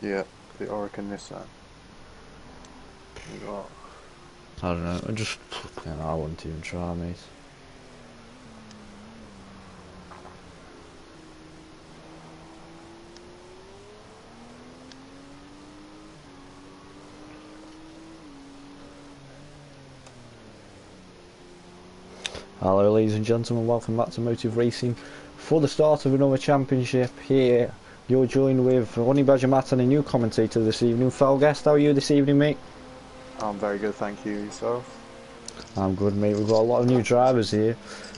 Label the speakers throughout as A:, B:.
A: Yeah, the Oracle Nissan. We got
B: I don't know. I wouldn't even try, mate. Hello ladies and gentlemen, welcome back to Motive Racing for the start of another championship here. You're joined with Ronnie Badger Matt and a new commentator this evening, Felguest. How are you this evening, mate?
A: I'm very good, thank you. Yourself?
B: I'm good, mate. We've got a lot of new drivers here.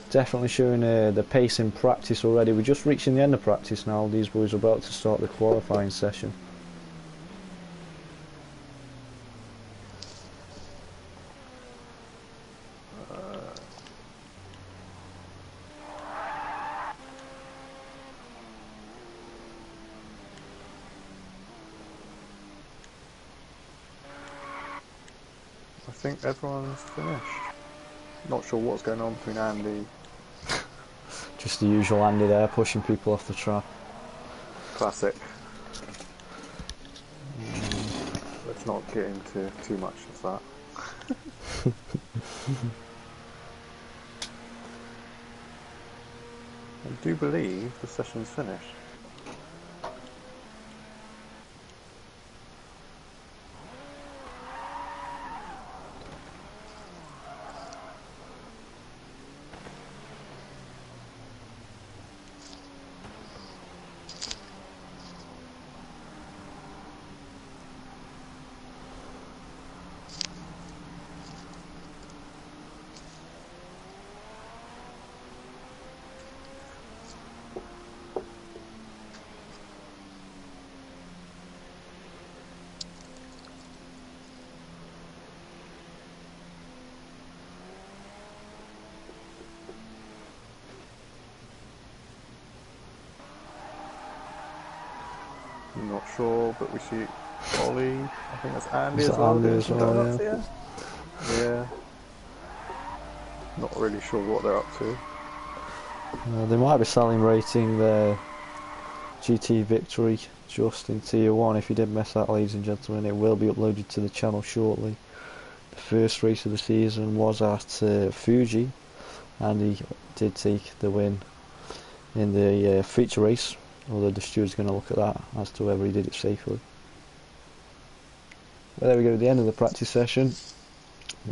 B: Definitely showing the pace in practice already. We're just reaching the end of practice now. These boys are about to start the qualifying session.
A: I think everyone's finished. Not sure what's going on between Andy.
B: Just the usual Andy there, pushing people off the track.
A: Classic. Let's not get into too much of that. I do believe the session's finished. I'm not sure, but we see Ollie. I think that's Andy
B: Is
A: as
B: that
A: well
B: Andy
A: doing
B: as
A: some
B: well,
A: donuts
B: yeah?
A: here. Yeah. Not really sure what they're up to.
B: They might be celebrating their GT victory just in Tier 1. If you did miss that, ladies and gentlemen, it will be uploaded to the channel shortly. The first race of the season was at Fuji, and he did take the win in the feature race, although the steward's going to look at that as to whether he did it safely. Well, there we go, the end of the practice session.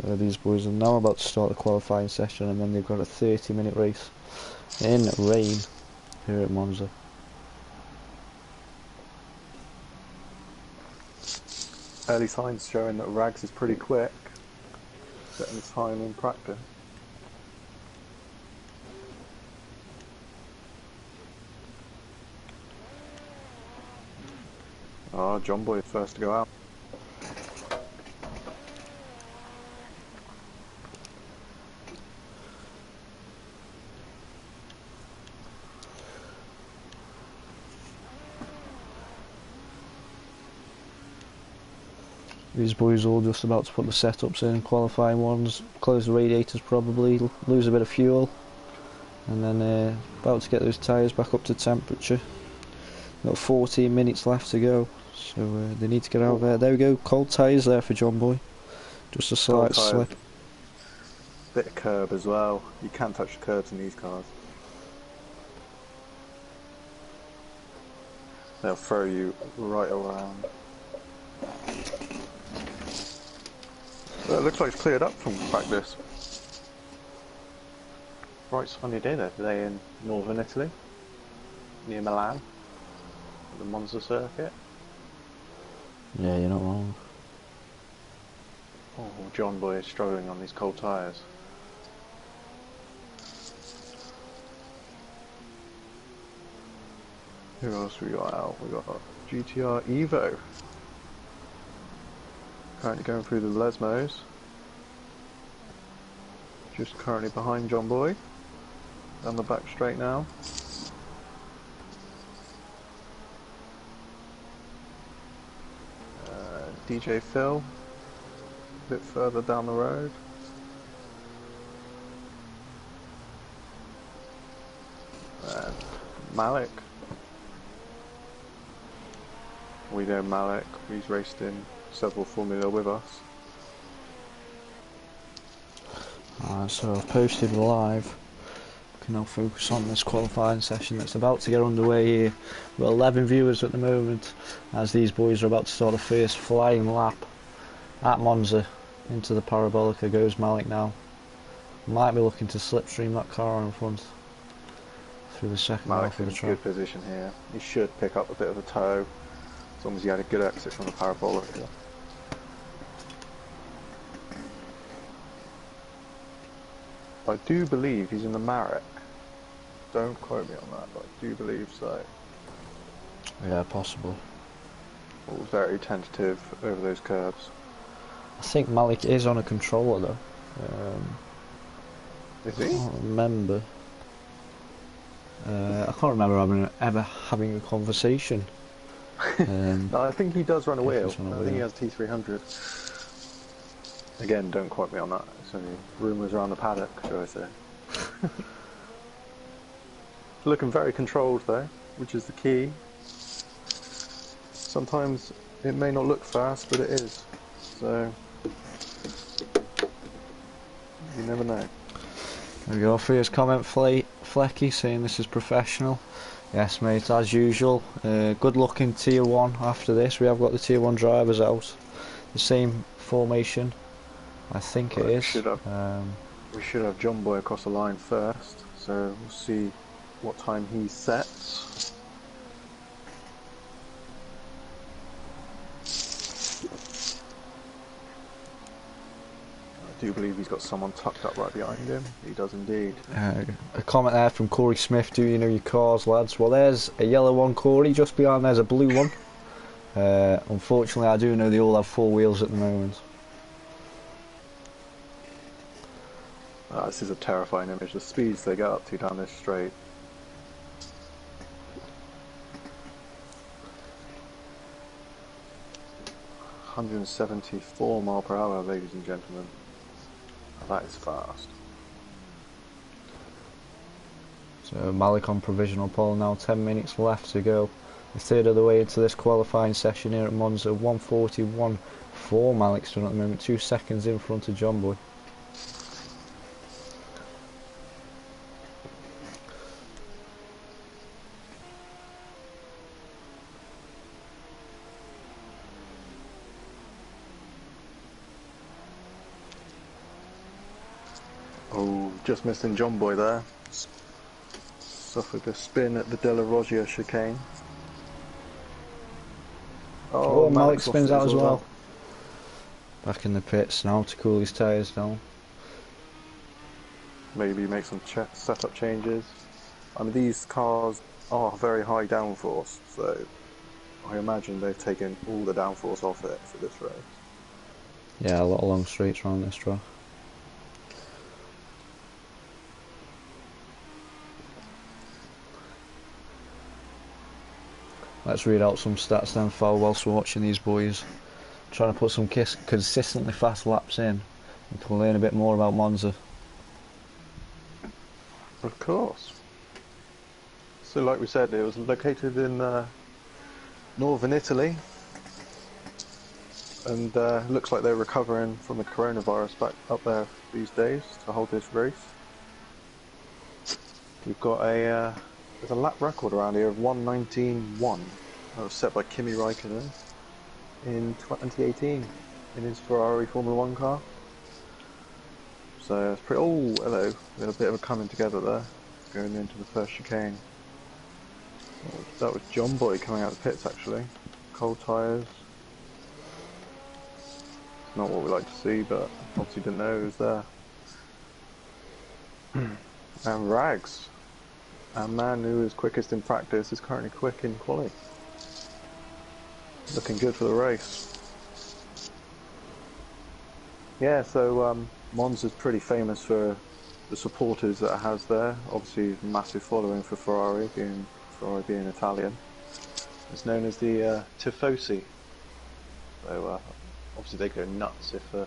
B: These boys are now about to start the qualifying session, and then they've got a 30-minute race in rain here at Monza.
A: Early signs showing that Rags is pretty quick, setting his time in practice. Oh, John Boy is first to go out.
B: These boys are all just about to put the setups in, qualifying ones, close the radiators probably, lose a bit of fuel, and then about to get those tyres back up to temperature. Got 14 minutes left to go, so they need to get out there. There we go, cold tyres there for John Boy. Just a
A: Cold
B: slight
A: tyres,
B: slip.
A: bit of curb as well. You can't touch the curbs in these cars. They'll throw you right around. Well, it looks like it's cleared up from practice. Bright sunny day there today in northern Italy, near Milan, the Monza circuit.
B: Yeah, you're not wrong.
A: Oh, John Boy is struggling on these cold tyres. Who else we got out? We got GTR Evo. Currently going through the Lesmos. Just currently behind John Boy. Down the back straight now. DJ Phil. A bit further down the road. And Malik. We know Malik, he's raced in several Formula with us.
B: Alright, so I've posted live. We can now focus on this qualifying session that's about to get underway here. We've got 11 viewers at the moment as these boys are about to start a first flying lap at Monza. Into the Parabolica goes Malik now. Might be looking to slipstream that car in front through the second
A: Malik's
B: half of
A: in
B: the
A: a
B: track.
A: good position here. He should pick up a bit of a tow as long as he had a good exit from the Parabolica. I do believe he's in the Marek. Don't quote me on that, but I do believe so.
B: Yeah, possible.
A: All very tentative over those curves.
B: I think Malik is on a controller though.
A: Is
B: I
A: he?
B: can't remember. I can't remember ever having a conversation.
A: No, I think he does run a wheel.
B: he's on a
A: I think he
B: wheel.
A: has T300. Again, don't quote me on that. It's only rumours around the paddock, shall I say. Looking very controlled though, which is the key. Sometimes it may not look fast, but it is. So, you never know.
B: There we go, first comment Flecky saying this is professional. Yes mate, as usual. Good luck in tier 1 after this. We have got the tier 1 drivers out. The same formation, I think it is.
A: We should have John Boy across the line first, so we'll see what time he sets. I do believe he's got someone tucked up right behind him. He does indeed.
B: A comment there from Corey Smith, do you know your cars lads? Well there's a yellow one Corey, just behind there's a blue one. Unfortunately I do know they all have 4 wheels at the moment.
A: This is a terrifying image, the speeds they get up to down this straight. ...174 miles per hour, ladies and gentlemen. That is fast.
B: So Malik on provisional pole now, 10 minutes left to go. A third of the way into this qualifying session here at Monza, 1:41 for Malik's done at the moment, 2 seconds in front of John Boy.
A: Oh, just missing John Boy there. Suffered a spin at the De La Roggia chicane.
B: Oh, Malik
A: Malik's
B: spins
A: lost it
B: out as well. Back in the pits now to cool his tyres down.
A: Maybe make some setup changes. I mean, these cars are very high downforce, so I imagine they've taken all the downforce off it for this race.
B: Yeah, a lot of long straights around this track. Let's read out some stats then, Foul, whilst we're watching these boys. Trying to put some consistently fast laps in. We can learn a bit more about Monza.
A: Of course. So like we said, it was located in northern Italy. And looks like they're recovering from the coronavirus back up there these days to hold this race. We've got there's a lap record around here of 1:19.1. That was set by Kimi Raikkonen in 2018 in his Ferrari Formula 1 car. So it's pretty. Oh, hello. We had a bit of a coming together there, going into the first chicane. That was John Boy coming out of the pits actually. Cold tyres. It's not what we like to see, but obviously didn't know it was there. And Rags. A man who is quickest in practice is currently quick in quali. Looking good for the race. Yeah, so Monza's pretty famous for the supporters that it has there. Obviously, massive following for Ferrari being Italian. It's known as the Tifosi. So obviously they go nuts if a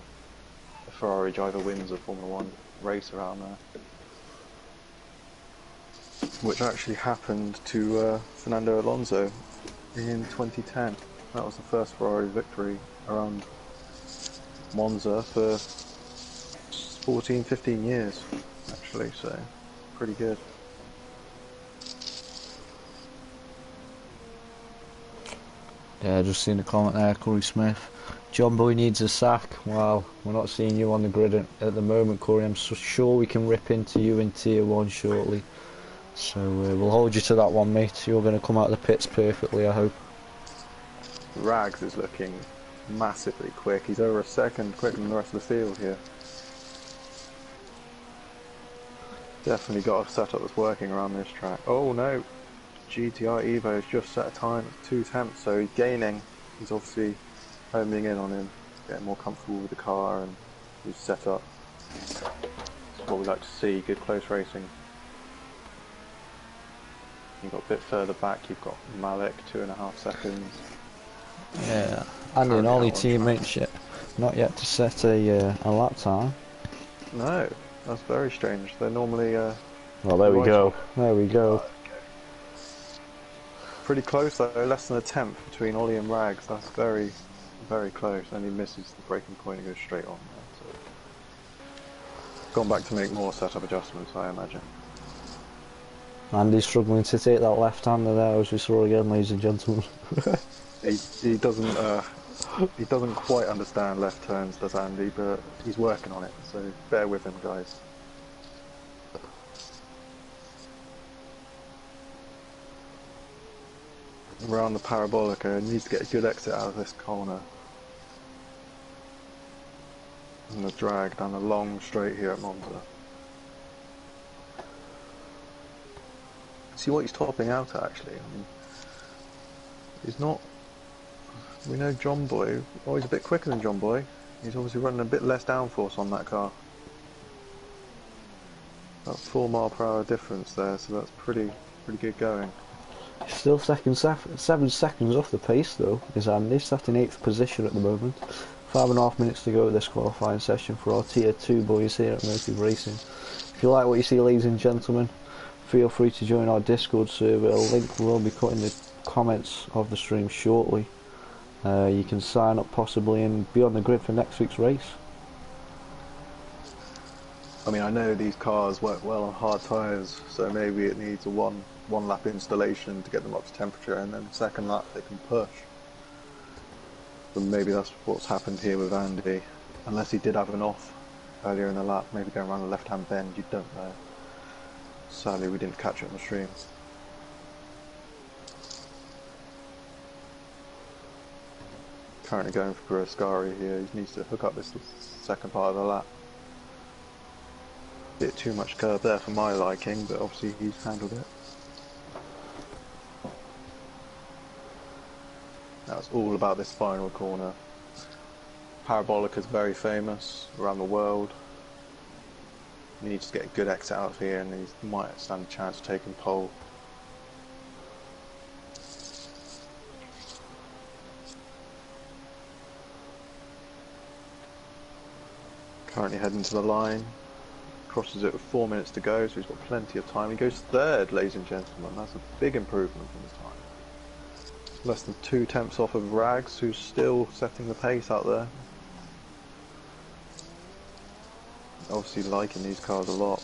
A: Ferrari driver wins a Formula 1 race around there. Which actually happened to Fernando Alonso in 2010. That was the first Ferrari victory around Monza for 14, 15 years, actually, so pretty good.
B: Yeah, just seen a comment there, Corey Smith. John Boy needs a sack. Well, we're not seeing you on the grid at the moment, Corey. I'm so sure we can rip into you in Tier 1 shortly. So we'll hold you to that one, mate. You're going to come out of the pits perfectly, I hope.
A: Rags is looking massively quick. He's over a second quicker than the rest of the field here. Definitely got a setup that's working around this track. Oh no, GTR Evo has just set a time at 2 tenths, so he's gaining. He's obviously homing in on him, getting more comfortable with the car and his setup. That's what we like to see, good close racing. You've got a bit further back, you've got Malik, 2.5 seconds.
B: Yeah, Andy and all your teammates not yet to set a lap time.
A: No, that's very strange. They're normally
B: Well, there we go.
A: off.
B: There we go.
A: Pretty close though, less than a tenth between Ollie and Rags. That's very, very close. And he misses the braking point and goes straight on there. So. Gone back to make more setup adjustments, I imagine.
B: Andy's struggling to take that left-hander there, as we saw again, ladies and gentlemen.
A: he doesn't quite understand left turns, does Andy? But he's working on it. So bear with him, guys. Around the parabolica, needs to get a good exit out of this corner. And the drag down a long straight here at Monza. See what he's topping out at, actually. I mean, he's not. We know John Boy. Oh, he's a bit quicker than John Boy. He's obviously running a bit less downforce on that car. About 4 mph difference there, so that's pretty good going.
B: Still 7 seconds off the pace though, is Andy, sat in 8th position at the moment. 5.5 minutes to go this qualifying session for our Tier 2 boys here at Motive Racing. If you like what you see, ladies and gentlemen, feel free to join our Discord server. A link will be put in the comments of the stream shortly. You can sign up possibly and be on the grid for next week's race.
A: I mean, I know these cars work well on hard tyres, so maybe it needs a one lap installation to get them up to temperature, and then second lap they can push. But maybe that's what's happened here with Andy. Unless he did have an off earlier in the lap, maybe going around the left-hand bend, you don't know. Sadly, we didn't catch it on the stream. Currently going for Ascari here. He needs to hook up this second part of the lap. Bit too much curve there for my liking, but obviously he's handled it. Now it's all about this final corner. Parabolica is very famous around the world. He needs to get a good exit out of here, and he might stand a chance of taking pole. Currently heading to the line. Crosses it with 4 minutes to go, so he's got plenty of time. He goes third, ladies and gentlemen. That's a big improvement from his time. Less than 2 tenths off of Rags, who's still setting the pace out there. Obviously liking these cars a lot.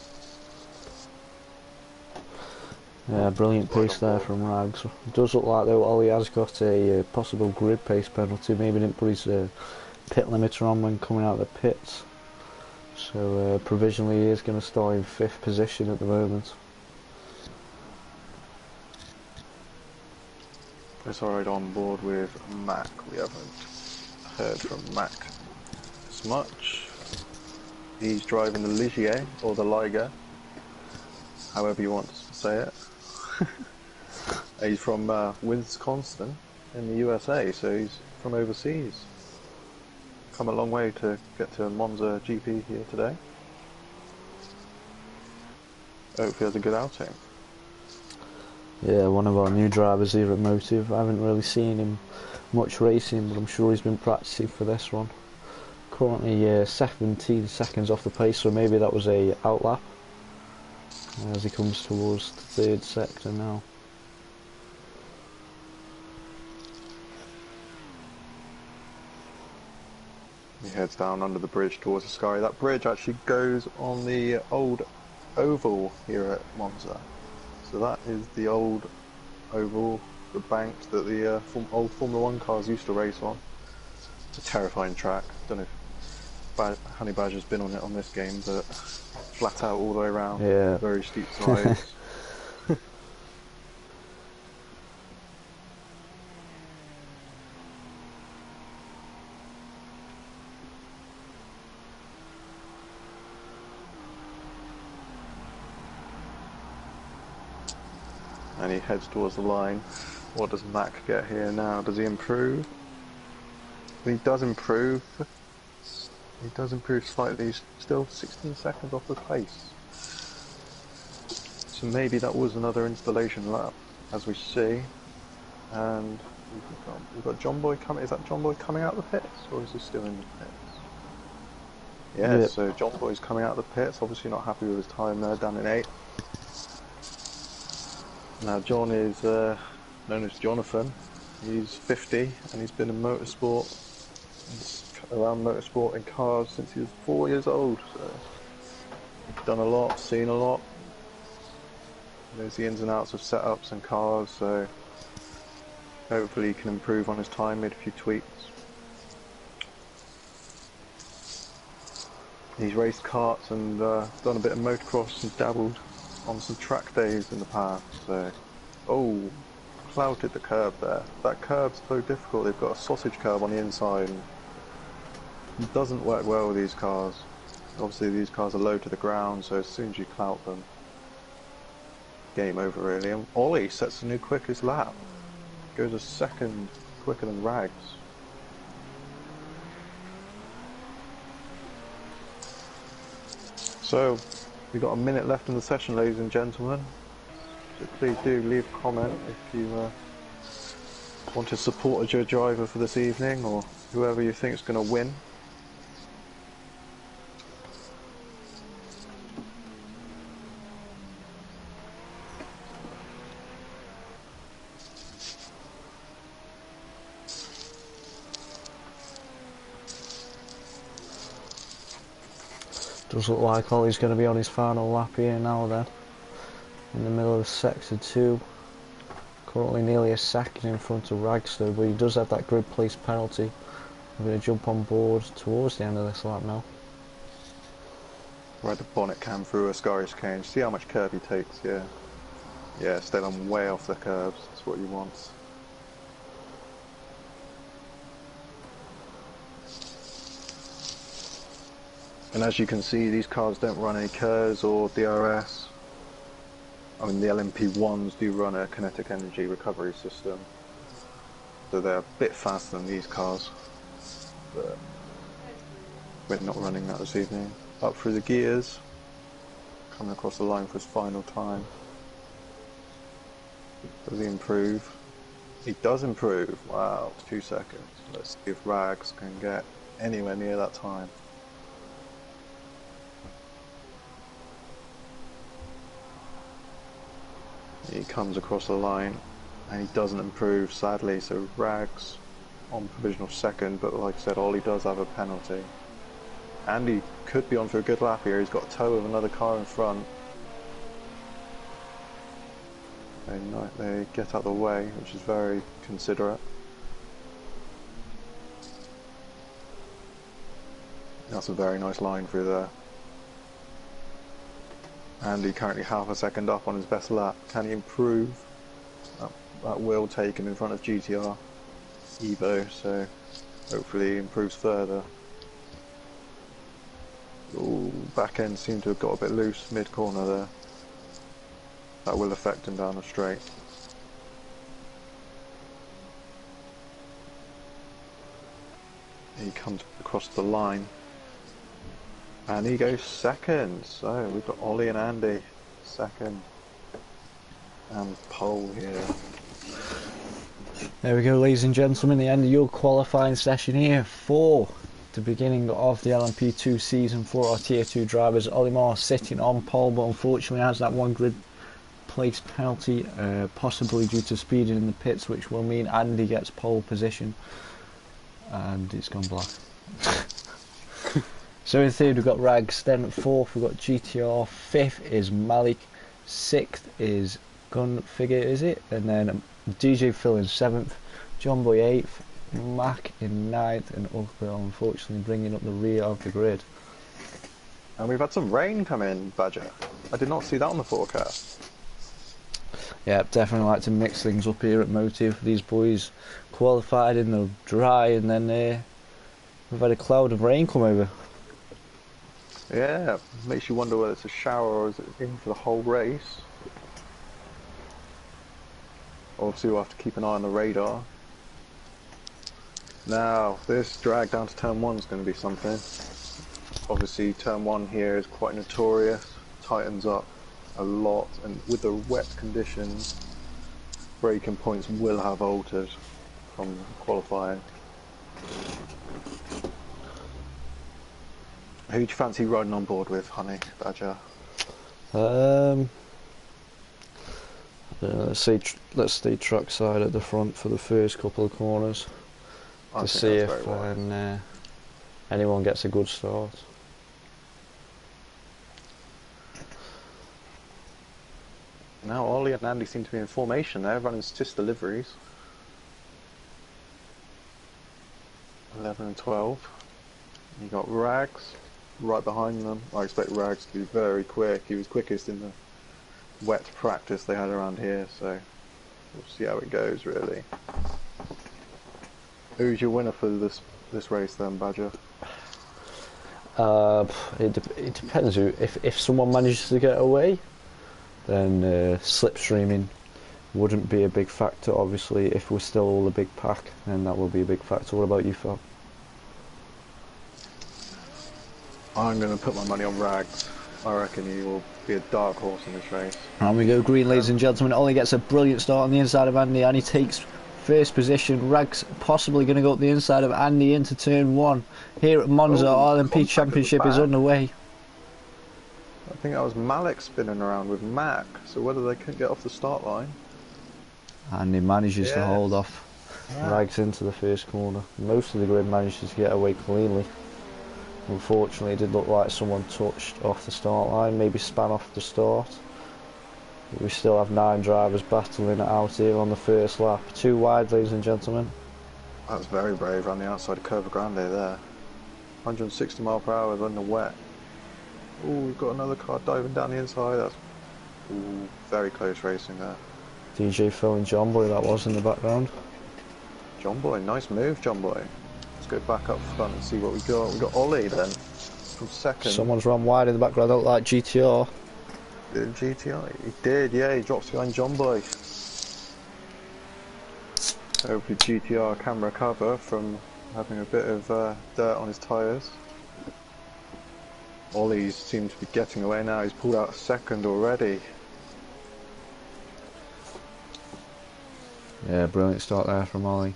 B: Yeah, brilliant pace there from Rags. It does look like though Ollie has got a possible grid pace penalty. Maybe didn't put his pit limiter on when coming out of the pits. So provisionally he is going to start in 5th position at the moment.
A: It's alright on board with Mac. We haven't heard from Mac as much. He's driving the Ligier, or the Liger, however you want to say it. He's from Wisconsin in the USA, so he's from overseas. Come a long way to get to Monza GP here today. Hopefully he has a good outing.
B: Yeah, one of our new drivers here at Motive. I haven't really seen him much racing, but I'm sure he's been practicing for this one. Currently 17 seconds off the pace, so maybe that was a outlap as he comes towards the 3rd sector now.
A: He heads down under the bridge towards the sky. That bridge actually goes on the old oval here at Monza. So that is the old oval, the banks that the old Formula 1 cars used to race on. It's a terrifying track. Don't know if Honey Badger's been on it on this game, but flat out all the way around.
B: Yeah.
A: Very steep sides. And he heads towards the line. What does Mac get here now? Does he improve? He does improve. He does improve slightly. He's still 16 seconds off the pace. So maybe that was another installation lap, as we see. And we've got John Boy coming. Is that John Boy coming out of the pits, or is he still in the pits? Yeah,
B: Yep.
A: so John Boy's coming out of the pits. Obviously not happy with his time there, down in 8. Now John is known as Jonathan. He's 50 and he's been in motorsport, around motorsport in cars since he was 4 years old. So he's done a lot, seen a lot. Knows the ins and outs of setups and cars, so hopefully he can improve on his time, made a few tweaks. He's raced karts and done a bit of motocross and dabbled on some track days in the past, so... Oh, clouted the curb there. That curb's so difficult. They've got a sausage curb on the inside and it doesn't work well with these cars. Obviously these cars are low to the ground, so as soon as you clout them, game over really. And Ollie sets the new quickest lap. Goes a second quicker than Rags. So, we've got a minute left in the session, ladies and gentlemen. So please do leave a comment if you want to support your driver for this evening, or whoever you think is going to win.
B: Does look like Ollie's going to be on his final lap here now then. In the middle of sector 2. Currently nearly a second in front of Ragster, but he does have that grid place penalty. I'm going to jump on board towards the end of this lap now.
A: Ride the bonnet cam through a Scarish cane. See how much curb he takes, yeah. Yeah, stay on way off the curbs. That's what he wants. And as you can see, these cars don't run any KERS or DRS. I mean, the LMP1s do run a kinetic energy recovery system. So they're a bit faster than these cars. But we're not running that this evening. Up through the gears. Coming across the line for his final time. Does he improve? He does improve. Wow, 2 seconds. Let's see if Rags can get anywhere near that time. He comes across the line and he doesn't improve, sadly, so Rags on provisional second, but like I said, Ollie does have a penalty. And he could be on for a good lap here. He's got a tow of another car in front. They get out of the way, which is very considerate. That's a very nice line through there. Andy currently half a second up on his best lap. Can he improve? That will take him in front of GTR Evo, so hopefully he improves further. Ooh, back end seemed to have got a bit loose mid corner there. That will affect him down the straight. He comes across the line. And he goes second, so we've got Ollie and Andy second, and pole here.
B: There we go, ladies and gentlemen, the end of your qualifying session here for the beginning of the LMP2 season for our Tier 2 drivers. Ollie Moore sitting on pole, but unfortunately has that one grid place penalty, possibly due to speeding in the pits, which will mean Andy gets pole position, and it's gone black. So in third we've got Rags, then fourth we've got GTR, fifth is Malik, sixth is Gunfigure, is it? And then DJ Phil in seventh, John Boy eighth, Mac in ninth, and Ukbel unfortunately bringing up the rear of the grid.
A: And we've had some rain come in, Badger. I did not see that on the forecast.
B: Yeah, definitely like to mix things up here at Motive. These boys qualified in the dry, and then we've had a cloud of rain come over.
A: Yeah, makes you wonder whether it's a shower or is it in for the whole race. Obviously we'll have to keep an eye on the radar. Now, this drag down to turn 1 is going to be something. Obviously turn 1 here is quite notorious, tightens up a lot, and with the wet conditions, braking points will have altered from qualifying. Who do you fancy riding on board with, honey, Badger?
B: Let's stay truck side at the front for the first couple of corners to see if anyone gets a good start.
A: Now Ollie and Andy seem to be in formation there, running sister liveries. 11 and 12. You got Rags right behind them. I expect Rags to be very quick. He was quickest in the wet practice they had around here, so we'll see how it goes really. Who's your winner for this race then, Badger?
B: It depends. If someone manages to get away, then slipstreaming wouldn't be a big factor. Obviously, if we're still all a big pack, then that will be a big factor. What about you, Phil?
A: I'm going to put my money on Rags. I reckon he will be a dark horse in this race.
B: And we go green, ladies and gentlemen. Ollie gets a brilliant start on the inside of Andy, and he takes first position. Rags possibly going to go up the inside of Andy into turn 1. Here at Monza, LMP Championship is underway.
A: I think that was Malik spinning around with Mac, so whether they can get off the start line.
B: And he manages to hold off Rags into the first corner. Most of the grid manages to get away cleanly. Unfortunately, it did look like someone touched off the start line, maybe span off the start. But we still have 9 drivers battling it out here on the first lap. 2 wide, ladies and gentlemen.
A: That was very brave around the outside of Curva Grande there. 160 mile per hour in the wet. Oh, we've got another car diving down the inside. That's very close racing there.
B: DJ Phil and John Boy, that was in the background.
A: John Boy, nice move, John Boy. Let's go back up front and see what we got. We got Ollie then from second.
B: Someone's run wide in the background, I look like GTR.
A: Did GTR? He did, yeah, he drops behind John Boy. Hopefully GTR can recover from having a bit of dirt on his tyres. Ollie seems to be getting away now, he's pulled out second already.
B: Yeah, brilliant start there from Ollie.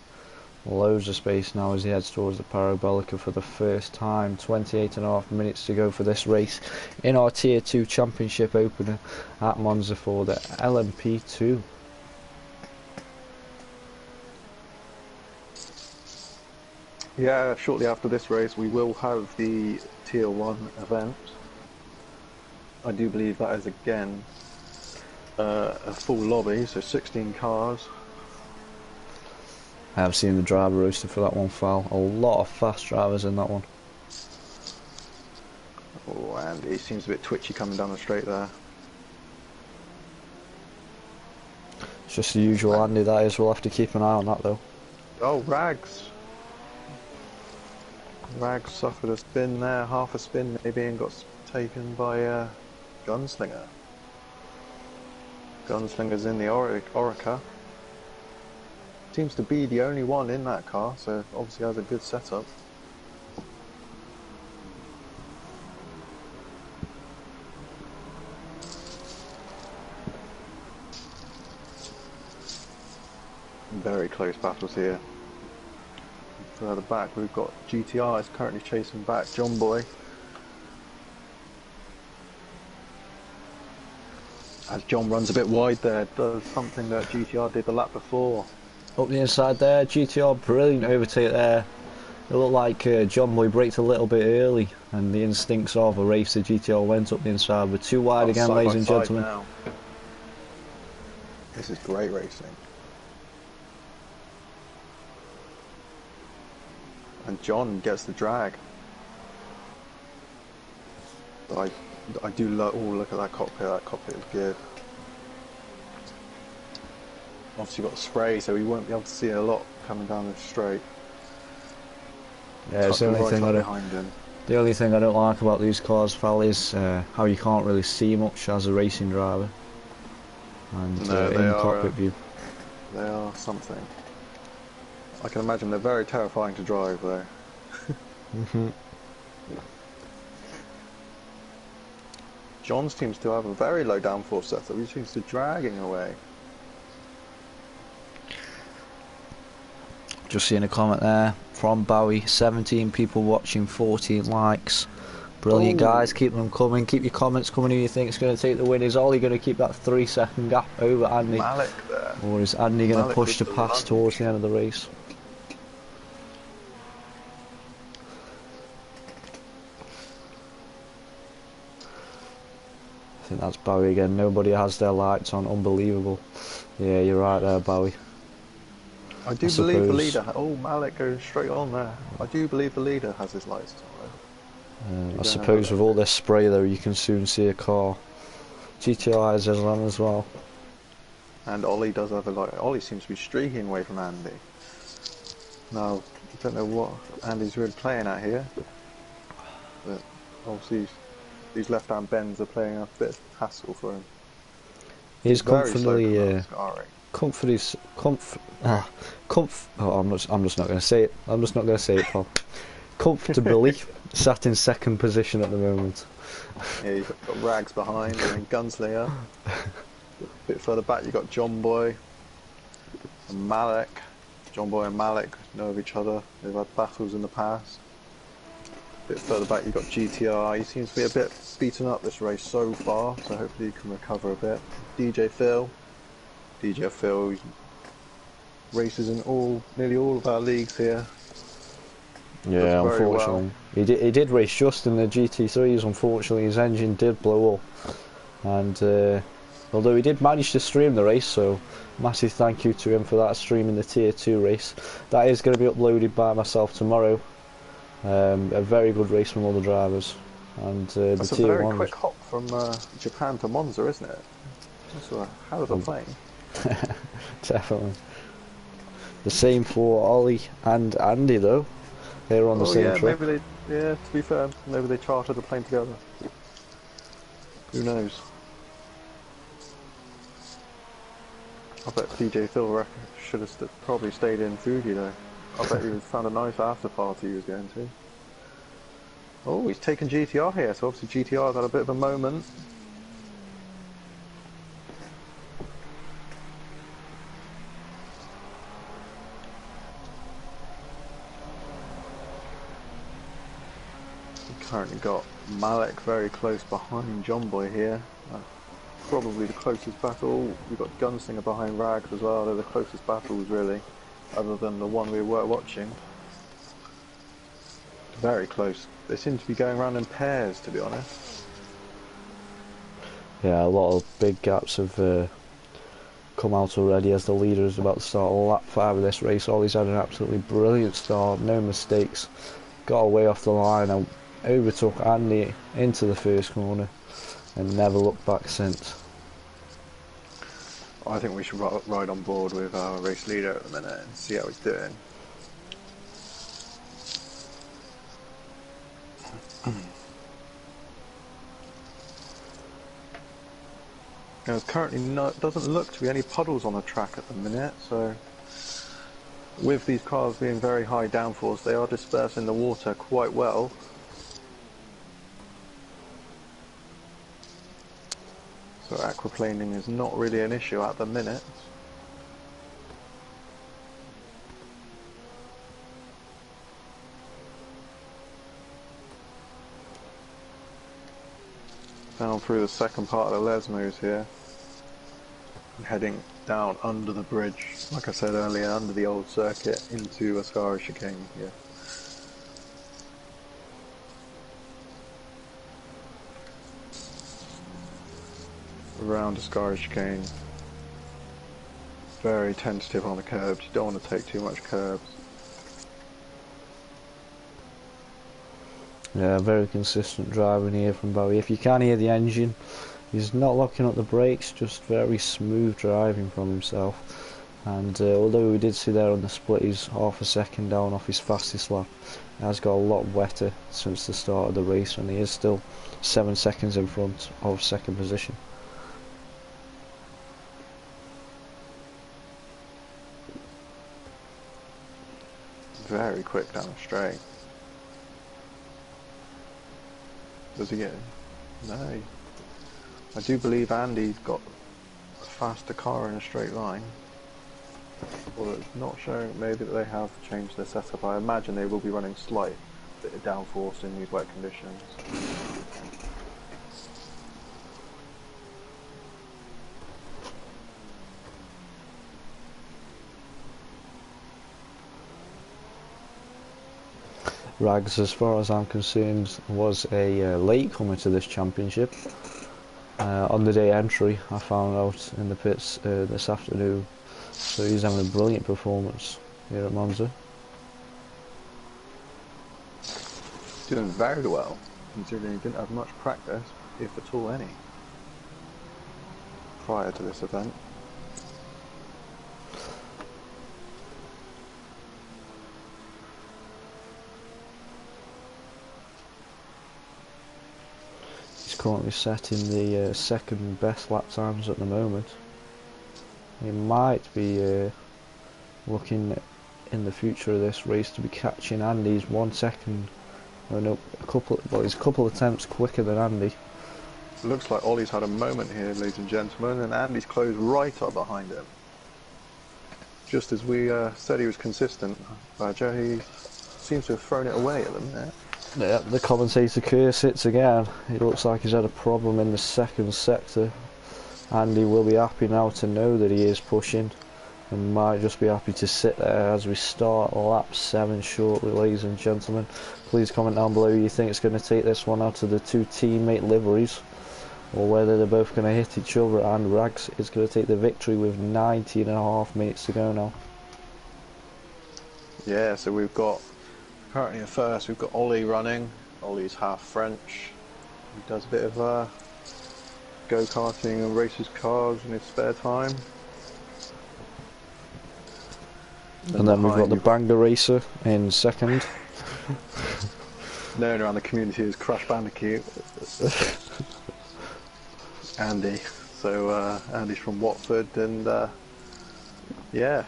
B: Loads of space now as he heads towards the Parabolica for the first time. 28.5 minutes to go for this race in our Tier 2 Championship opener at Monza for the LMP2.
A: Yeah, shortly after this race we will have the Tier 1 event. I do believe that is again a full lobby, so 16 cars.
B: I have seen the driver roster for that one, Foul. A lot of fast drivers in that one.
A: Oh, and he seems a bit twitchy coming down the straight there.
B: It's just the usual Andy, that is. We'll have to keep an eye on that though.
A: Oh, Rags! Rags suffered a spin there, half a spin maybe, and got taken by Gunslinger. Gunslinger's in the Orica. Seems to be the only one in that car, so obviously has a good setup. Very close battles here. Further back we've got GTR is currently chasing back John Boy. As John runs a bit wide there, does something that GTR did the lap before.
B: Up the inside there, GTR, brilliant overtake there. It looked like John Boy braked a little bit early, and the instincts of a racer GTR went up the inside. We're too wide
A: Oh,
B: again,
A: side
B: ladies
A: by
B: and
A: side
B: gentlemen.
A: now. This is great racing. And John gets the drag. I do love. Oh, look at that cockpit. That cockpit is good. Obviously got spray, so we won't be able to see a lot coming down the straight.
B: Yeah, it's
A: Tucker right up behind him.
B: the only thing I don't like about these cars, Val, is how you can't really see much as a racing driver. And
A: No,
B: in cockpit view.
A: they are something. I can imagine they're very terrifying to drive, though. John seems to have a very low downforce setup. He seems to be dragging away.
B: Just seeing a comment there from Bowie. 17 people watching, 14 likes. Brilliant, guys. Keep them coming. Keep your comments coming. Who you think is going to take the win? Is Ollie going to keep that 3-second gap over Andy?
A: Malik there.
B: Or is Andy going to push to pass
A: lunge
B: towards the end of the race? I think that's Bowie again. Nobody has their lights on. Unbelievable. Yeah, you're right there, Bowie.
A: I do believe the leader. Oh, Malik goes straight on there. I do believe the leader has his lights on.
B: I suppose with all this spray though, you can soon see a car. GTI has his on as well.
A: And Ollie does have a light. Ollie seems to be streaking away from Andy. Now, I don't know what Andy's really playing at here. But obviously, these left-hand bends are playing a bit of hassle for him.
B: He's comfortably, I'm just not going to say it. I'm just not going to say it, Paul. Comfortably sat in second position at the moment.
A: Yeah, you've got Rags behind and then Gunslinger. A bit further back you've got John Boy and Malik. John Boy and Malik know of each other. They've had battles in the past. A bit further back you've got GTR. He seems to be a bit beaten up this race so far, so hopefully he can recover a bit. DJ Phil. Races in nearly all of our leagues here.
B: Yeah, unfortunately. Well. He did race just in the GT3s, unfortunately his engine did blow up. And although he did manage to stream the race, so massive thank you to him for that, streaming the Tier 2 race. That is going to be uploaded by myself tomorrow. A very good race from all the drivers. And
A: that's a very quick hop from Japan to Monza, isn't it? That's a hell of a plane.
B: Definitely. The same for Ollie and Andy though. They were on the same trip.
A: Maybe to be fair, maybe they chartered the plane together. Who knows? I bet DJ Phil should have probably stayed in Fuji though. I bet he found a nice after party he was going to. Oh, he's taken GTR here, so obviously GTR's had a bit of a moment. Currently got Malik very close behind John Boy here. Probably the closest battle. We've got Gunslinger behind Rags as well. They're the closest battles really, other than the one we were watching. Very close. They seem to be going around in pairs, to be honest.
B: Yeah, a lot of big gaps have come out already as the leader is about to start lap 5 of this race. Ollie's had an absolutely brilliant start, no mistakes. Got away off the line and overtook Andy into the first corner and never looked back since.
A: I think we should ride on board with our race leader at the minute and see how he's doing. There's currently doesn't look to be any puddles on the track at the minute, so with these cars being very high downforce, they are dispersing the water quite well. So aquaplaning is not really an issue at the minute. Down through the second part of the Lesmos here. Heading down under the bridge, like I said earlier, under the old circuit into Ascari chicane here. around discouraged chicane. Very tentative on the curbs. You don't want to take too much curbs.
B: Yeah, very consistent driving here from Bowie. If you can hear the engine, he's not locking up the brakes, just very smooth driving from himself. And although we did see there on the split he's half a second down off his fastest lap, he has got a lot wetter since the start of the race, and he is still 7 seconds in front of second position.
A: Very quick down the straight. Does he get it? No. I do believe Andy's got a faster car in a straight line. Although it's not showing, maybe that they have changed their setup. I imagine they will be running slight bit of downforce in these wet conditions.
B: Rags, as far as I'm concerned, was a latecomer to this championship. On the day entry, I found out in the pits this afternoon, so he's having a brilliant performance here at Monza.
A: Doing very well, considering he didn't have much practice, if at all any, prior to this event.
B: Currently setting the second best lap times at the moment. He might be looking in the future of this race to be catching Andy's 1 second. Oh no, he's a couple of attempts quicker than Andy.
A: Looks like Ollie's had a moment here, ladies and gentlemen, and Andy's closed right up behind him. Just as we said he was consistent, Badger, he seems to have thrown it away at the minute.
B: Yeah, the commentator curse hits again. It looks like he's had a problem in the second sector. Andy will be happy now to know that he is pushing, and might just be happy to sit there as we start lap 7 shortly, ladies and gentlemen. Please comment down below who you think is going to take this one out of the two teammate liveries, or whether they're both going to hit each other, and Rags is going to take the victory with 19.5 minutes to go now.
A: Yeah, so we've got currently at first we've got Ollie running. Ollie's half French. He does a bit of go-karting and races cars in his spare time.
B: And then we've got the Banger Racer in second.
A: Known around the community as Crash Bandicoot. Andy. So Andy's from Watford, and yeah,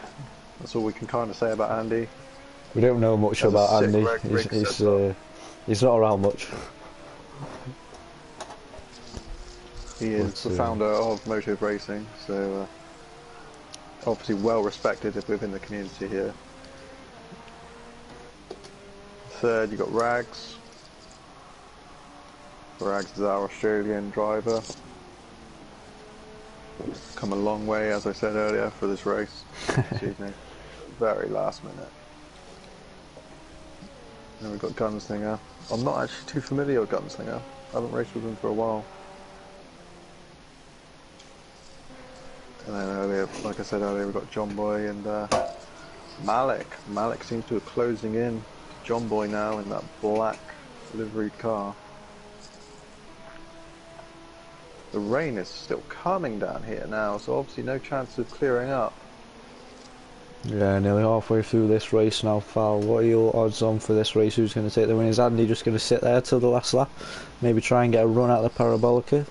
A: that's all we can kind of say about Andy.
B: We don't know much about Andy. He's not around much.
A: He is the founder of Motive Racing, so obviously well respected within the community here. Third, you got Rags. Rags is our Australian driver. Come a long way, as I said earlier, for this race. Excuse me. Very last minute. Then we've got Gunslinger. I'm not actually too familiar with Gunslinger. I haven't raced with him for a while. And then earlier, like I said earlier, we've got John Boy and Malik. Malik seems to be closing in to John Boy now in that black liveried car. The rain is still coming down here now, so obviously no chance of clearing up.
B: Yeah, nearly halfway through this race now, Fal. What are your odds on for this race? Who's going to take the win? Is Andy just going to sit there till the last lap? Maybe try and get a run out of the Parabolica?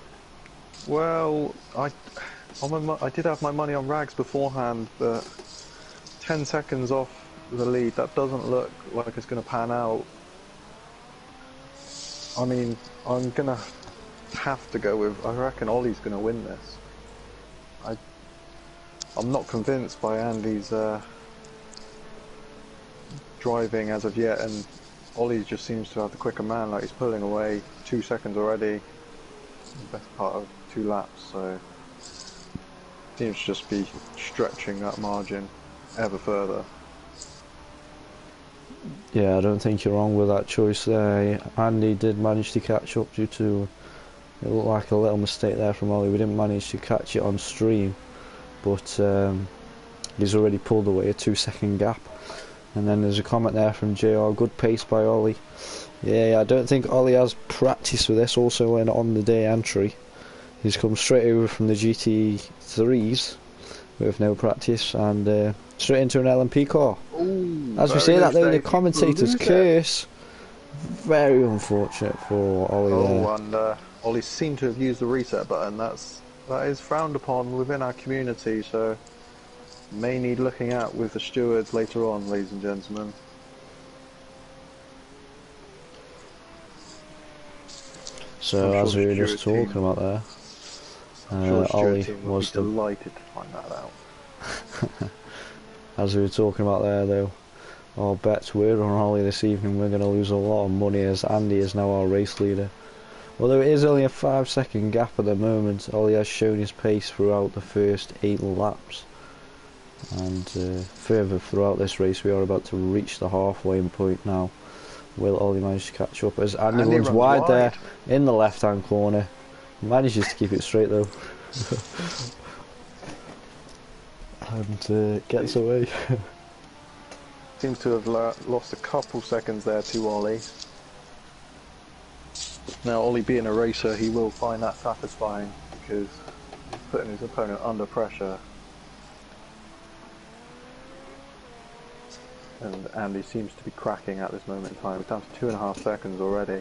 A: Well, I did have my money on Rags beforehand, but 10 seconds off the lead, that doesn't look like it's going to pan out. I mean, I'm going to have to go with, I reckon Ollie's going to win this. I'm not convinced by Andy's driving as of yet, and Ollie just seems to have the quicker man. Like, he's pulling away 2 seconds already, the best part of 2 laps, so seems to just be stretching that margin ever further.
B: Yeah, I don't think you're wrong with that choice there. Andy did manage to catch up due to It looked like a little mistake there from Ollie. We didn't manage to catch it on stream, but he's already pulled away a 2-second gap. And then there's a comment there from JR, good pace by Ollie. Yeah, I don't think Ollie has practice with this. Also, an on the day entry, he's come straight over from the GT3s with no practice and straight into an LMP car.
A: Ooh,
B: As we say that though, the
A: mistake.
B: commentator's curse. Very unfortunate for Ollie there.
A: Oh, and Ollie seemed to have used the reset button. That is frowned upon within our community, so may need looking at with the stewards later on, ladies and gentlemen.
B: So as we were just talking about there, Ollie was
A: delighted to find that out.
B: As we were talking about there though, our bets were on Ollie this evening. We're going to lose a lot of money as Andy is now our race leader. Although it is only a 5-second gap at the moment, Ollie has shown his pace throughout the first 8 laps. And further throughout this race we are about to reach the halfway point now. Will Ollie manage to catch up as Andy runs wide there in the left hand corner. Manages to keep it straight though. And gets away.
A: Seems to have lost a couple seconds there to Ollie. Now, Ollie being a racer, he will find that satisfying because he's putting his opponent under pressure. And Andy seems to be cracking at this moment in time. We're down to 2.5 seconds already.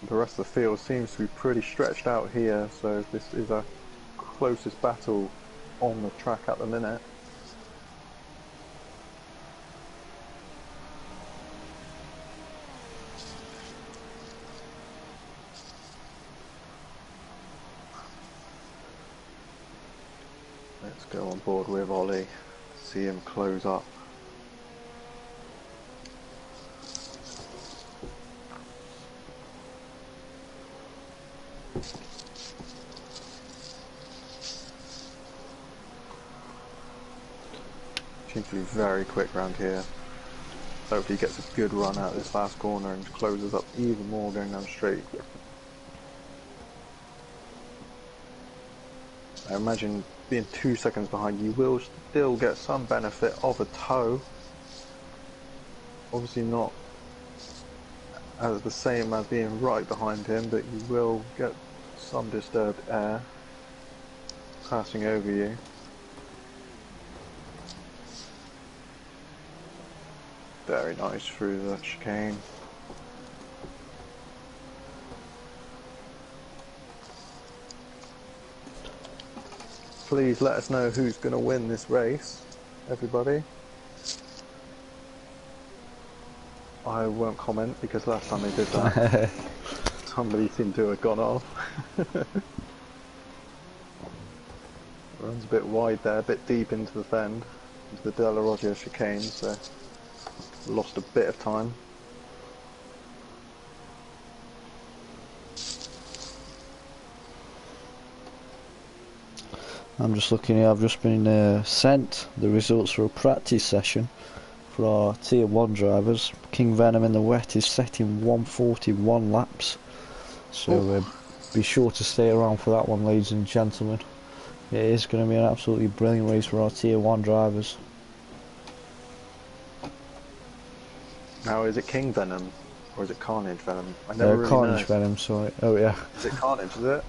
A: The rest of the field seems to be pretty stretched out here, so this is our closest battle on the track at the minute. Let's go on board with Ollie, see him close up. Seems to be very quick round here. Hopefully he gets a good run out of this last corner and closes up even more going down straight. I imagine being 2 seconds behind, you will still get some benefit of a tow. Obviously not as the same as being right behind him, but you will get some disturbed air passing over you. Very nice through the chicane. Please let us know who's going to win this race, everybody. I won't comment because last time they did that, somebody seemed to have gone off. Runs a bit wide there, a bit deep into the fend, into the De La Roggia chicane, so lost a bit of time.
B: I'm just looking here, I've just been sent the results for a practice session for our tier 1 drivers. King Venom in the wet is setting 141 laps, so be sure to stay around for that one, ladies and gentlemen. It is going to be an absolutely brilliant race for our tier 1 drivers.
A: Now, is it King Venom or is it Carnage Venom? I never really
B: Carnage
A: know.
B: Venom, sorry. Oh yeah.
A: Is it Carnage, is it?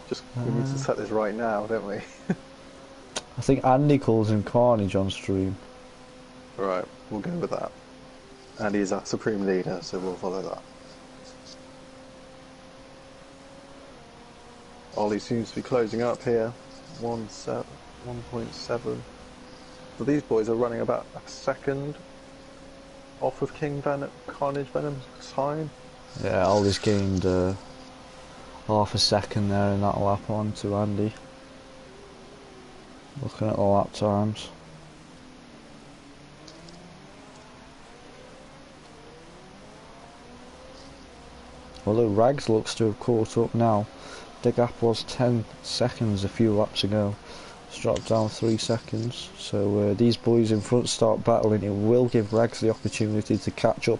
A: Just, we need to set this right now, don't we?
B: I think Andy calls him Carnage on stream.
A: Right, we'll go with that. And he's our supreme leader, so we'll follow that. Ollie seems to be closing up here. 1.7. So these boys are running about a second off of King Venom, Carnage Venom's time.
B: Yeah, Ollie's gained half a second there in that lap on to Andy. Looking at the lap times. Although Rags looks to have caught up now. The gap was 10 seconds a few laps ago. It's dropped down 3 seconds. So these boys in front start battling. It will give Rags the opportunity to catch up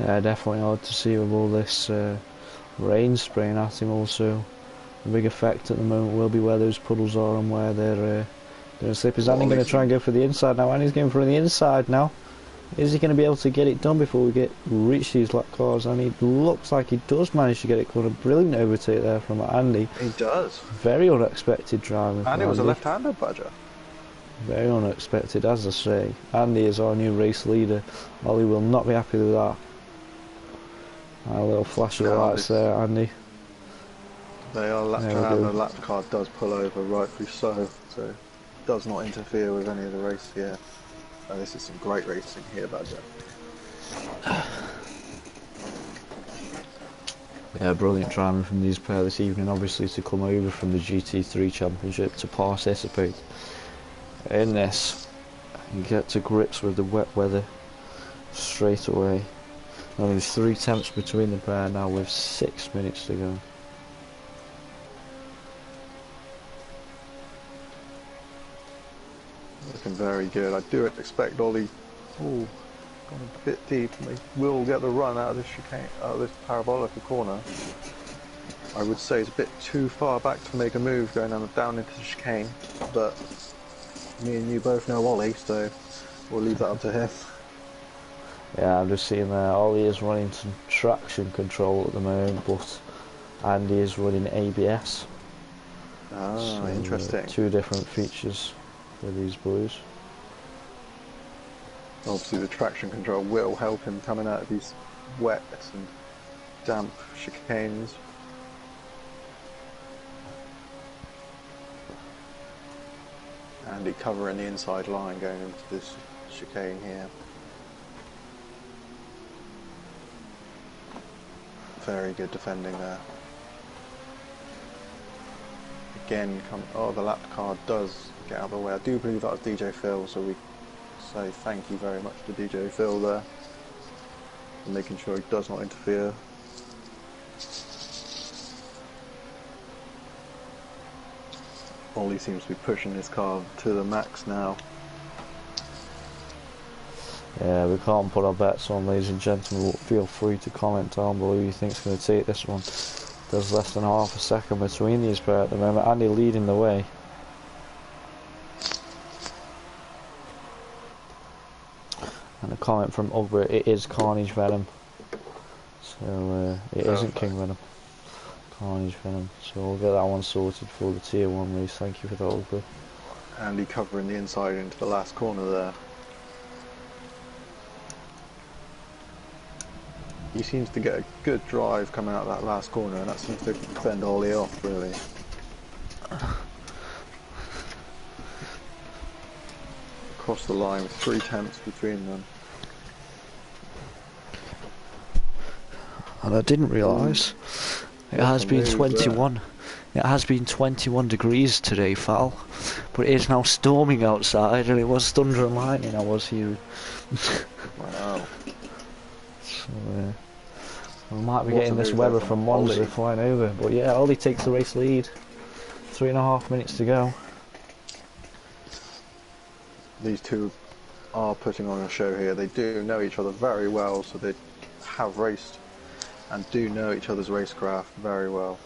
B: Yeah, definitely hard to see with all this rain spraying at him. Also, the big effect at the moment will be where those puddles are and where they're going to slip. Is Andy going to try and go for the inside now? Andy's going for the inside now. Is he going to be able to get it done before we reach these lap cars? And it looks like he does manage to get it caught. A brilliant overtake there from Andy.
A: He does.
B: Very unexpected driving from
A: And it was
B: Andy.
A: a left-hander, Badger.
B: Very unexpected, as I say. Andy is our new race leader. Ollie will not be happy with that. A little flash of the lights there, Andy.
A: They are left hand, the lap car does pull over, rightfully so it does not interfere with any of the race here. Oh, this is some great racing here, Badger.
B: Yeah, brilliant driving from these pair this evening, obviously, to come over from the GT3 Championship to participate in this and get to grips with the wet weather straight away. Only 3 tenths between the pair now with 6 minutes to go.
A: Looking very good. I do expect Ollie, gone a bit deep, and they will get the run out of this chicane, out of this parabolic corner. I would say it's a bit too far back to make a move going down into the chicane, but me and you both know Ollie, so we'll leave that up to him.
B: Yeah, I'm just seeing there, Ollie is running some traction control at the moment, but Andy is running ABS.
A: Ah,
B: so,
A: interesting.
B: 2 different features for these boys.
A: Obviously the traction control will help him coming out of these wet and damp chicanes. Andy covering the inside line going into this chicane here. Very good defending there. Again, the lap car does get out of the way. I do believe that was DJ Phil, so we say thank you very much to DJ Phil there for making sure he does not interfere. Ollie seems to be pushing this car to the max now.
B: Yeah, we can't put our bets on, ladies and gentlemen. Feel free to comment down below who you think's going to take this one. There's less than half a second between these pair at the moment. Andy leading the way. And a comment from Ugbert, it is Carnage Venom. So it isn't King Venom. Carnage Venom. So we'll get that one sorted for the Tier 1 race. Thank you for that, Ugbert.
A: Andy covering the inside into the last corner there. He seems to get a good drive coming out of that last corner, and that seems to fend Ollie off, really. Across the line with 3 tenths between them.
B: And I didn't realise it has been 21. It has been 21 degrees today, Fal, but it is now storming outside, and it was thunder and lightning I was hearing.
A: Wow.
B: So, we might be getting this weather from Monza flying over, but yeah, Ollie takes the race lead. 3.5 minutes to go.
A: These two are putting on a show here. They do know each other very well, so they have raced and do know each other's racecraft very well.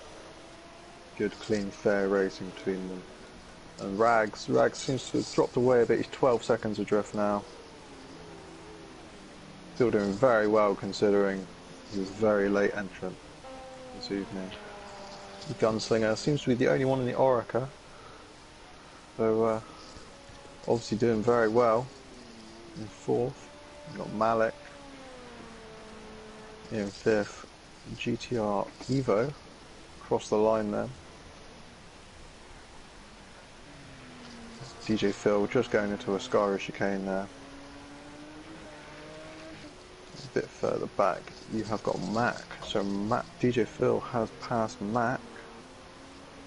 A: Good, clean, fair racing between them. And Rags seems to have dropped away a bit. He's 12 seconds adrift now. Still doing very well considering he was a very late entrant this evening. The Gunslinger seems to be the only one in the Orica. So obviously doing very well. In 4th, we've got Malik. In 5th, GTR Evo. Across the line there. DJ Phil just going into a Skyra chicane there. A bit further back, you have got Mac. So DJ Phil has passed Mac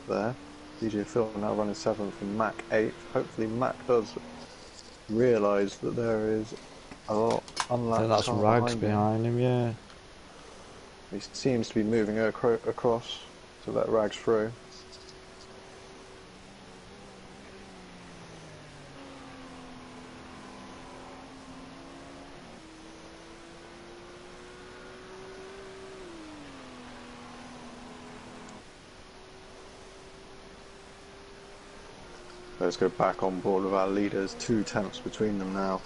A: there. DJ Phil now running 7th and Mac 8th. Hopefully Mac does realise that there is a lot unlapped.
B: Yeah, that's Rags behind him, yeah.
A: He seems to be moving across to let Rags through. Let's go back on board with our leaders. 2 tenths between them now.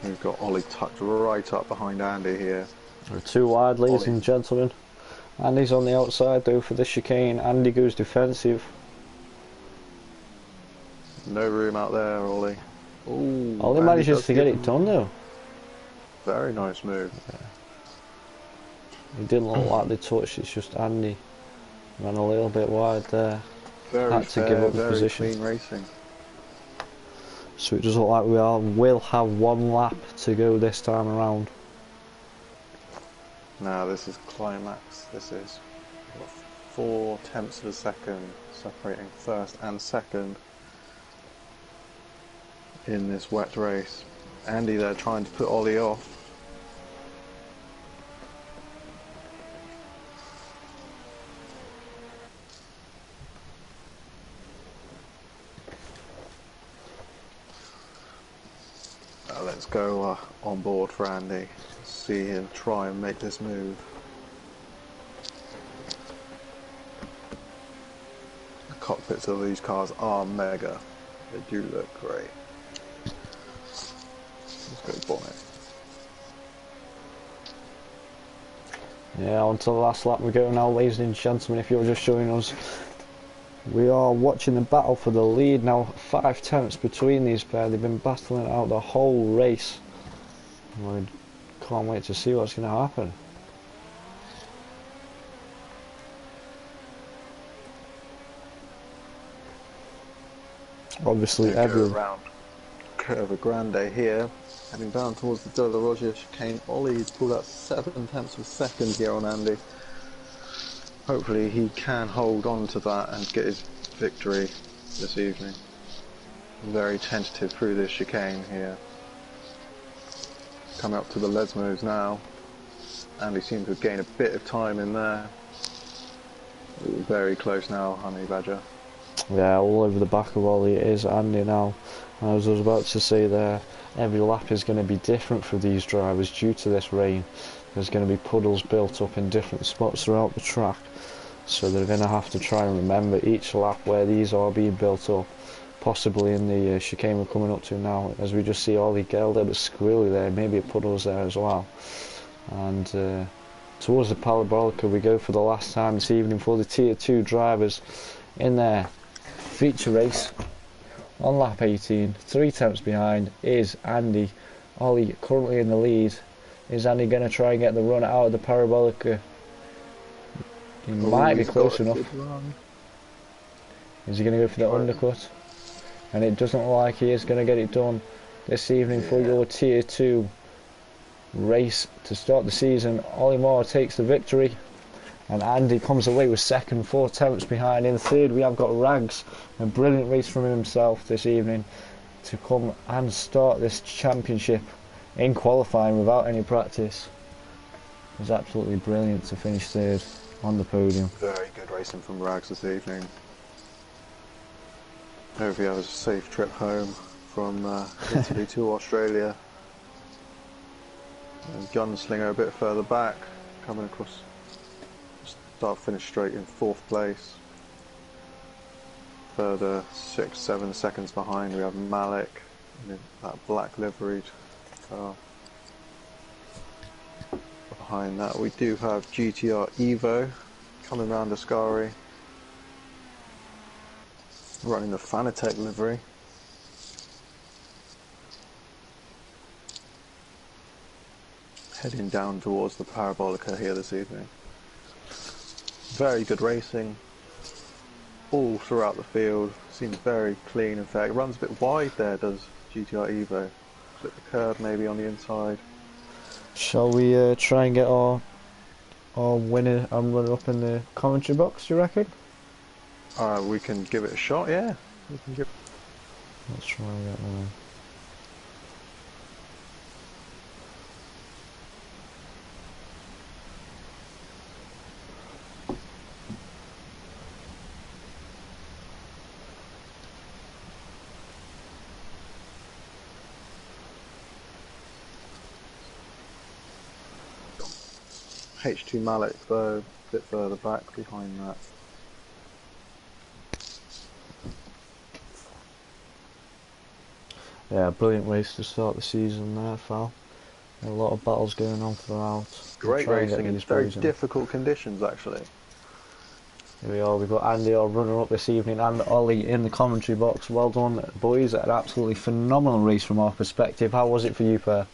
A: We've got Ollie tucked right up behind Andy here.
B: We're 2 wide, ladies
A: Ollie.
B: and gentlemen. Andy's on the outside though for the chicane. Andy goes defensive.
A: No room out there, Ollie. Ooh,
B: Ollie
A: Andy
B: manages to get
A: give
B: it done though.
A: Very nice move.
B: It didn't look like they touched, it's just Andy ran a little bit wide there.
A: Very
B: Had to
A: fair,
B: give up the
A: very
B: position.
A: clean racing.
B: So it does look like will have 1 lap to go this time around.
A: Now this is climax. This is 4 tenths of a second separating first and second in this wet race. Andy there trying to put Ollie off. Let's go on board for Andy. See him try and make this move. The cockpits of these cars are mega. They do look great. Let's go bonnet.
B: Yeah, on to the last lap we go now, ladies and gentlemen. If you're just joining us, we are watching the battle for the lead now. 5 tenths between these pair. They've been battling out the whole race. We can't wait to see what's going to happen. Obviously,
A: around Curva Grande here, heading down towards the De La Rogia chicane. Ollie's pulled out 7 tenths of a second here on Andy. Hopefully he can hold on to that and get his victory this evening. Very tentative through this chicane here. Coming up to the Lesmos now. Andy seems to have gained a bit of time in there. Ooh, very close now, Honey Badger.
B: Yeah, all over the back of Ollie it is Andy now. As I was about to say there, every lap is going to be different for these drivers due to this rain. There's going to be puddles built up in different spots throughout the track, so they're going to have to try and remember each lap where these are being built up, possibly in the chicane we're coming up to now, as we just see Ollie get a little bit squirrely there, maybe a puddles there as well. And towards the Parabolica we go for the last time this evening for the Tier 2 drivers in their feature race. On lap 18, 3 tenths behind is Andy. Ollie currently in the lead. Is Andy going to try and get the run out of the Parabolica? He might be close enough. Is he going to go for the undercut? And it doesn't look like he is going to get it done this evening for your Tier 2 race to start the season. Ollie Moore takes the victory. And Andy comes away with second, 4 tenths behind. In third, we have got Rags, a brilliant race from himself this evening to come and start this championship in qualifying without any practice. It was absolutely brilliant to finish third on the podium.
A: Very good racing from Rags this evening. Hope he has a safe trip home from Italy to Australia. And Gunslinger a bit further back, coming across. Start finish straight in 4th place. Further 6-7 seconds behind we have Malik in that black liveried car. Behind that we do have GTR Evo coming round Ascari, running the Fanatec livery. Heading down towards the Parabolica here this evening. Very good racing all throughout the field. Seems very clean. In fact, runs a bit wide there, does GTR Evo. Flip the curb maybe on the inside.
B: Shall we try and get our winner and runner up in the commentary box, do you reckon?
A: We can give it a shot, yeah. We can give.
B: Let's try and get one.
A: H2 Malik though, a bit further back behind that
B: Yeah, brilliant race to start the season there, Fal. A lot of battles going on throughout. We'll
A: Great
B: try and get
A: racing in
B: these
A: very
B: boys in.
A: difficult conditions, actually.
B: Here we are, we've got Andy, our runner-up this evening, and Ollie in the commentary box. Well done, boys. An absolutely phenomenal race from our perspective. How was it for you, Per?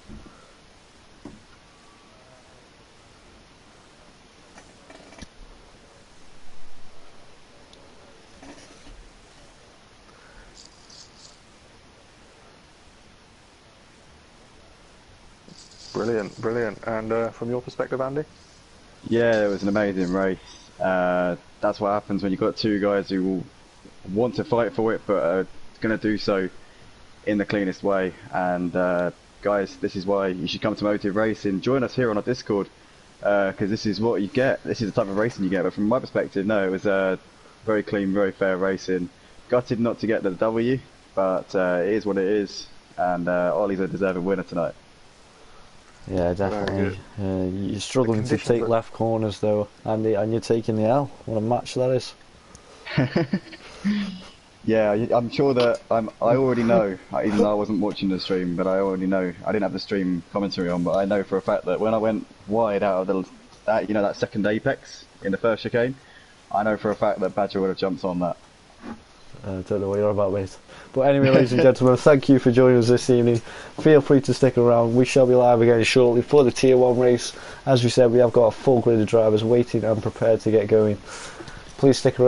A: Brilliant, brilliant. And from your perspective, Andy?
C: Yeah, it was an amazing race. That's what happens when you've got two guys who will want to fight for it, but are going to do so in the cleanest way. And guys, this is why you should come to Motive Racing. Join us here on our Discord, because this is what you get. This is the type of racing you get. But from my perspective, no, it was very clean, very fair racing. Gutted not to get the W, but it is what it is. And Ollie's a deserving winner tonight.
B: Yeah, definitely. You're struggling to take left corners though, Andy, and you're taking the L. What a match that is.
C: Yeah, I'm sure that I already know, even though I wasn't watching the stream, but I already know, I didn't have the stream commentary on, but I know for a fact that when I went wide out of that second apex in the first chicane, I know for a fact that Badger would have jumped on that.
B: I don't know what you're about, mate. But anyway, ladies and gentlemen, thank you for joining us this evening. Feel free to stick around. We shall be live again shortly for the Tier 1 race. As we said, we have got a full grid of drivers waiting and prepared to get going. Please stick around.